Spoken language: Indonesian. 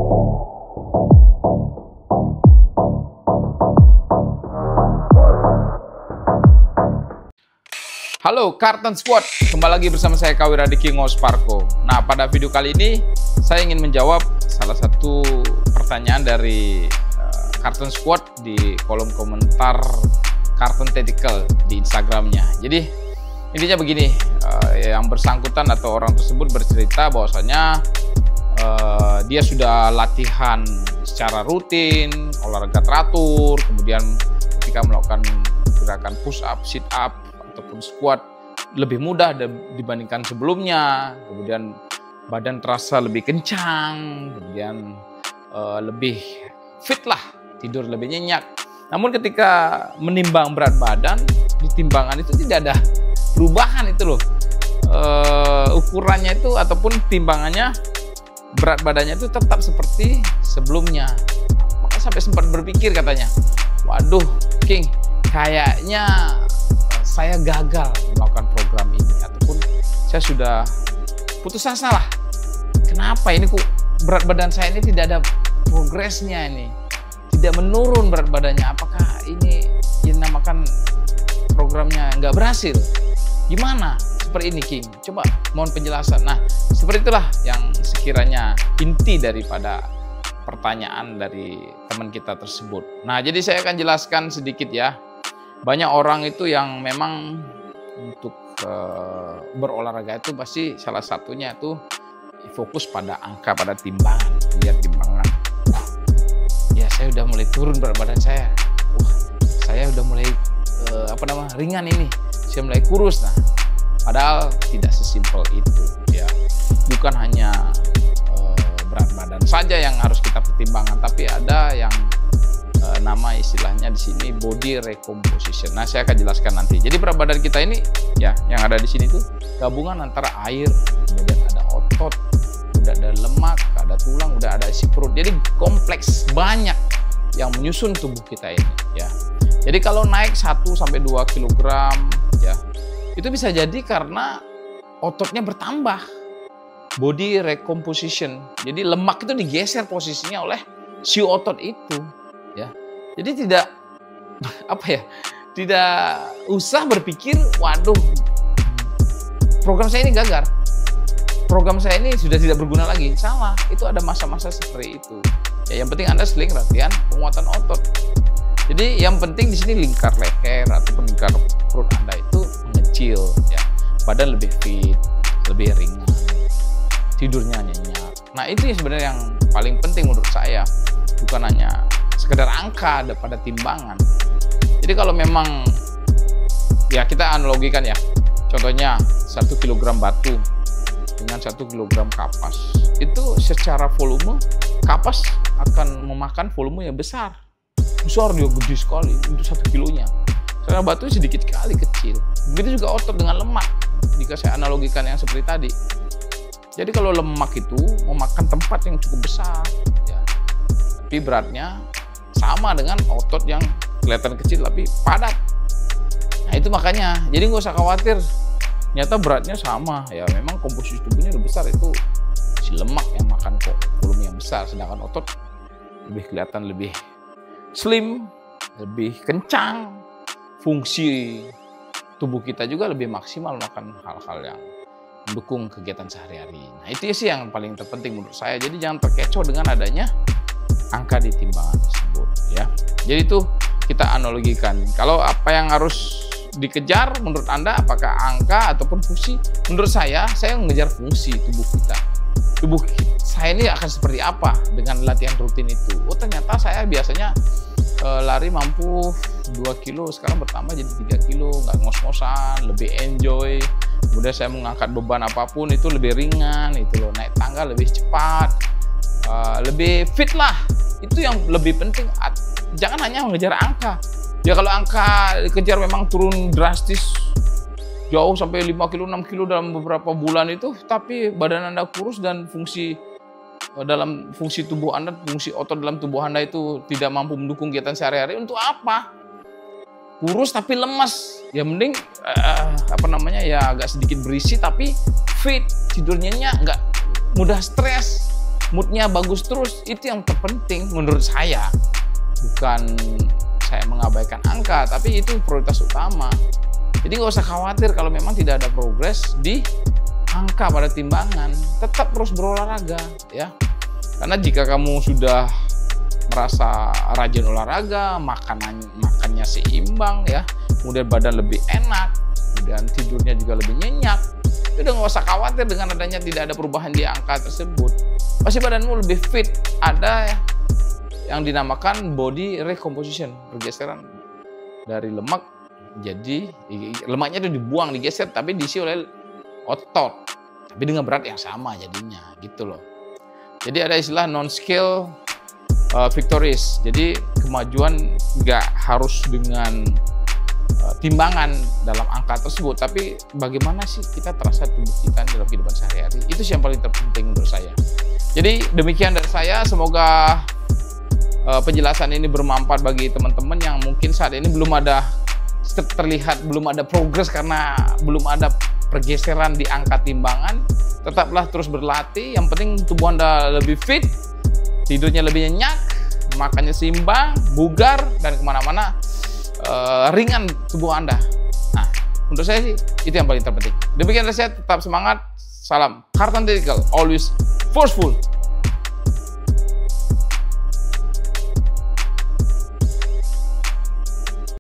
Halo Kartun Squad, kembali lagi bersama saya Kawir Adiki Ngosparko. Nah, pada video kali ini saya ingin menjawab salah satu pertanyaan dari Kartun Squad di kolom komentar Kartun Tactical di Instagramnya. Jadi intinya begini, yang bersangkutan atau orang tersebut bercerita bahwasanya dia sudah latihan secara rutin, olahraga teratur, kemudian ketika melakukan gerakan push up, sit up ataupun squat lebih mudah dibandingkan sebelumnya, kemudian badan terasa lebih kencang, kemudian lebih fit lah, tidur lebih nyenyak. Namun ketika menimbang berat badan, di timbangan itu tidak ada perubahan itu loh. Ukurannya itu ataupun timbangannya, berat badannya itu tetap seperti sebelumnya. Maka sampai sempat berpikir katanya, waduh King, kayaknya saya gagal melakukan program ini, ataupun saya sudah putus asa lah. Kenapa ini kok berat badan saya ini tidak ada progresnya, ini tidak menurun berat badannya? Apakah ini yang namakan programnya nggak berhasil? Gimana seperti ini King? Coba mohon penjelasan. Nah, seperti itulah yang sekiranya inti daripada pertanyaan dari teman kita tersebut. Nah, jadi saya akan jelaskan sedikit ya. Banyak orang itu yang memang untuk berolahraga itu pasti salah satunya itu fokus pada angka, pada timbangan. Lihat timbangan, ya saya udah mulai turun berat badan saya. Saya udah mulai ringan ini, saya mulai kurus. Nah, padahal tidak sesimpel itu ya. Bukan hanya berat badan saja yang harus kita pertimbangkan, tapi ada yang nama istilahnya di sini body recomposition. Nah, saya akan jelaskan nanti. Jadi berat badan kita ini ya, yang ada di sini tuh gabungan antara air, kemudian ada otot, udah ada lemak, ada tulang, udah ada isi perut. Jadi kompleks, banyak yang menyusun tubuh kita ini ya. Jadi kalau naik 1 sampai 2 kg ya, itu bisa jadi karena ototnya bertambah. Body recomposition. Jadi lemak itu digeser posisinya oleh si otot itu. Ya, jadi tidak usah berpikir, waduh, program saya ini gagal, program saya ini sudah tidak berguna lagi. Salah, itu ada masa-masa seperti itu. Ya, yang penting Anda sering latihan penguatan otot. Jadi yang penting di sini lingkar leher ataupun lingkar perut Anda itu mengecil, ya, badan lebih fit, lebih ringan, tidurnya nyenyak. Nah, itu sebenarnya yang paling penting menurut saya, bukan hanya sekedar angka pada timbangan. Jadi kalau memang ya kita analogikan ya, contohnya 1 kg batu dengan 1 kg kapas, itu secara volume kapas akan memakan volume yang besar, dia gede sekali untuk 1 kilonya. Secara batu sedikit sekali kecil. Begitu juga otot dengan lemak, jika saya analogikan yang seperti tadi. Jadi kalau lemak itu memakan tempat yang cukup besar ya, tapi beratnya sama dengan otot yang kelihatan kecil tapi padat. Nah, itu makanya, jadi nggak usah khawatir ternyata beratnya sama ya, memang komposisi tubuhnya lebih besar, itu si lemak yang makan kok volume yang besar, sedangkan otot lebih kelihatan lebih slim, lebih kencang, fungsi tubuh kita juga lebih maksimal makan hal-hal yang mendukung kegiatan sehari-hari. Nah, itu sih yang paling terpenting menurut saya. Jadi jangan terkecoh dengan adanya angka di timbangan tersebut ya. Jadi itu kita analogikan. Kalau apa yang harus dikejar menurut Anda, apakah angka ataupun fungsi? Menurut saya mengejar fungsi tubuh kita. Tubuh saya ini akan seperti apa dengan latihan rutin itu? Oh, ternyata saya biasanya lari mampu 2 kilo, sekarang bertambah jadi 3 kilo, nggak ngos-ngosan, lebih enjoy. Kemudian saya mengangkat beban apapun itu lebih ringan, itu loh, naik tangga lebih cepat, lebih fit lah. Itu yang lebih penting. Jangan hanya mengejar angka. Ya kalau angka dikejar memang turun drastis, jauh sampai 5 kilo, 6 kilo dalam beberapa bulan itu, tapi badan Anda kurus dan fungsi tubuh Anda, fungsi otot dalam tubuh Anda itu tidak mampu mendukung kegiatan sehari-hari, untuk apa? Kurus tapi lemas. Ya mending ya agak sedikit berisi tapi fit, tidurnya nggak mudah stres. moodnya bagus terus, itu yang terpenting menurut saya. Bukan saya mengabaikan angka, tapi itu prioritas utama. Jadi nggak usah khawatir kalau memang tidak ada progres di angka pada timbangan, tetap terus berolahraga ya. Karena jika kamu sudah merasa rajin olahraga, makannya seimbang ya, kemudian badan lebih enak, kemudian tidurnya juga lebih nyenyak, udah nggak usah khawatir dengan adanya tidak ada perubahan di angka tersebut. Pasti badanmu lebih fit. Ada yang dinamakan body recomposition, pergeseran dari lemak jadi lemaknya itu dibuang, digeser, tapi diisi oleh otot, tapi dengan berat yang sama jadinya gitu loh. Jadi ada istilah non-scale victories. Jadi kemajuan nggak harus dengan timbangan dalam angka tersebut, tapi bagaimana sih kita terasa tubuh kita dalam kehidupan sehari-hari. Itu sih yang paling terpenting menurut saya. Jadi demikian dari saya, semoga penjelasan ini bermanfaat bagi teman-teman yang mungkin saat ini belum ada terlihat belum ada progres karena belum ada pergeseran di angka timbangan. Tetaplah terus berlatih, yang penting tubuh Anda lebih fit, tidurnya lebih nyenyak, makannya seimbang, bugar, dan kemana-mana ringan tubuh Anda. Nah, menurut saya sih itu yang paling terpenting. Demikian dari saya, tetap semangat, salam Heart Analytical, always forceful.